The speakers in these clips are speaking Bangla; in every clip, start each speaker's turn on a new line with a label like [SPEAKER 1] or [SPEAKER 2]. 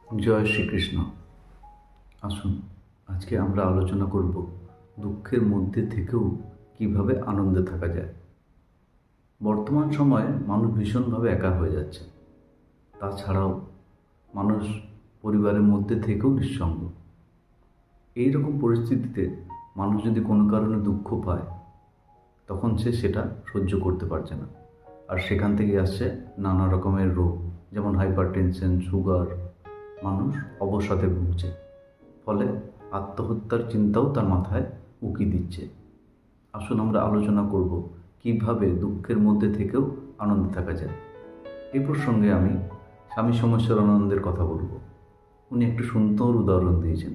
[SPEAKER 1] জয় শ্রীকৃষ্ণ। আসুন আজকে আমরা আলোচনা করব দুঃখের মধ্যে থেকেও কিভাবে আনন্দে থাকা যায়। বর্তমান সময়ে মানুষ ভীষণভাবে একা হয়ে যাচ্ছে। তাছাড়াও মানুষ পরিবারের মধ্যে থেকেও নিঃসঙ্গ। এই রকম পরিস্থিতিতে মানুষ যদি কোনো কারণে দুঃখ পায়, তখন সে সেটা সহ্য করতে পারছে না, আর সেখান থেকে আসছে নানা রকমের রোগ, যেমন হাইপারটেনশন, সুগার। মানুষ অবসাদে ভুগছে, ফলে আত্মহত্যার চিন্তাও তার মাথায় উকি দিচ্ছে। আসুন আমরা আলোচনা করব কিভাবে দুঃখের মধ্যে থেকেও আনন্দে থাকা যায়। এই প্রসঙ্গে আমি স্বামী সমস্বরানন্দের কথা বলবো। উনি একটু সুন্দর উদাহরণ দিয়েছেন।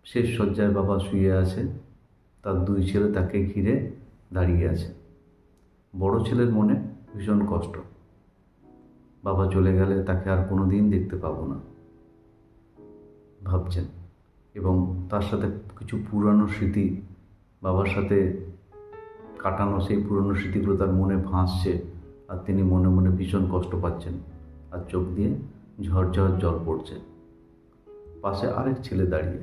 [SPEAKER 1] শেষ শয্যায় বাবা শুয়ে আছে, তার দুই ছেলে তাকে ঘিরে দাঁড়িয়ে আছে। বড় ছেলের মনে ভীষণ কষ্ট, বাবা চলে গেলে তাকে আর কোনো দিন দেখতে পাবো না ভাবছেন, এবং তার সাথে কিছু পুরানো স্মৃতি, বাবার সাথে কাটানো সেই পুরনো স্মৃতিগুলো তার মনে ভাসছে, আর তিনি মনে মনে ভীষণ কষ্ট পাচ্ছেন, আর চোখ দিয়ে ঝরঝর জল পড়ছে। পাশে আরেক ছেলে দাঁড়িয়ে,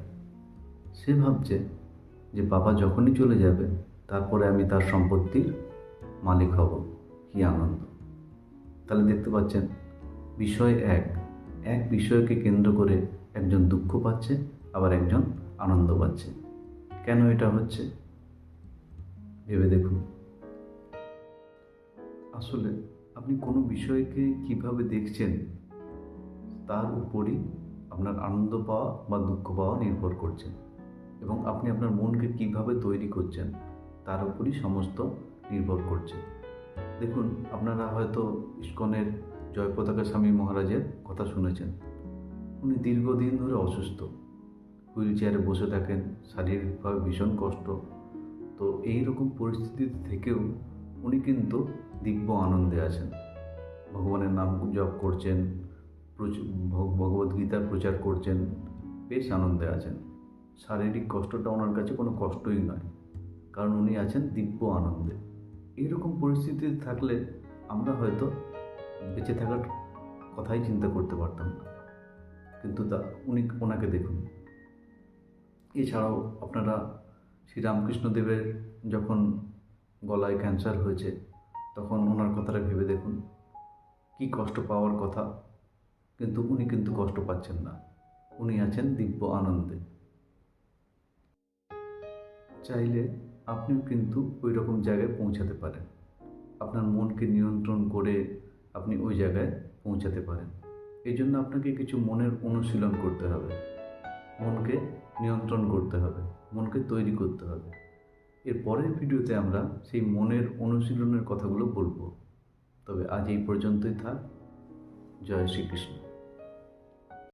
[SPEAKER 1] সে ভাবছে যে বাবা যখনই চলে যাবে তারপরে আমি তার সম্পত্তির মালিক হব, কি আনন্দ। তাহলে দেখতে পাচ্ছেন, বিষয় এক এক বিষয়কে কেন্দ্র করে একজন দুঃখ পাচ্ছে, আবার একজন আনন্দ পাচ্ছে। কেন এটা হচ্ছে ভেবে দেখুন। আসলে আপনি কোনো বিষয়কে কিভাবে দেখছেন তার উপরই আপনার আনন্দ পাওয়া বা দুঃখ পাওয়া নির্ভর করছে, এবং আপনি আপনার মনকে কিভাবে তৈরি করছেন তার উপরই সমস্ত নির্ভর করছে। দেখুন, আপনারা হয়তো ইস্কনের জয়পতাকা স্বামী মহারাজের কথা শুনেছেন। উনি দীর্ঘদিন ধরে অসুস্থ, হুইল চেয়ারে বসে থাকেন, শারীরিকভাবে ভীষণ কষ্ট। তো এই রকম পরিস্থিতি থেকেও উনি কিন্তু দিব্য আনন্দে আছেন, ভগবানের নাম জপ করছেন, ভগবদ্গীতার প্রচার করছেন, বেশ আনন্দে আছেন। শারীরিক কষ্টটা ওনার কাছে কোনো কষ্টই নয়, কারণ উনি আছেন দিব্য আনন্দে। এইরকম পরিস্থিতিতে থাকলে আমরা হয়তো বেঁচে থাকার কথাই চিন্তা করতে পারতাম না, কিন্তু ওনাকে দেখুন। এছাড়াও আপনারা শ্রীরামকৃষ্ণদেবের যখন গলায় ক্যান্সার হয়েছে, তখন ওনার কথাটা ভেবে দেখুন, কি কষ্ট পাওয়ার কথা, কিন্তু উনি কিন্তু কষ্ট পাচ্ছেন না, উনি আছেন দিব্য আনন্দে। চাইলে আপনিও কিন্তু ওই রকম জায়গায় পৌঁছাতে পারেন। আপনার মনকে নিয়ন্ত্রণ করে আপনি ওই জায়গায় পৌঁছাতে পারেন। এই জন্য আপনাকে কিছু মনের অনুশীলন করতে হবে, মনকে নিয়ন্ত্রণ করতে হবে, মনকে তৈরি করতে হবে। এর পরের ভিডিওতে আমরা সেই মনের অনুশীলনের কথাগুলো বলবো। তবে আজ এই পর্যন্তই থাক। জয় শ্রীকৃষ্ণ।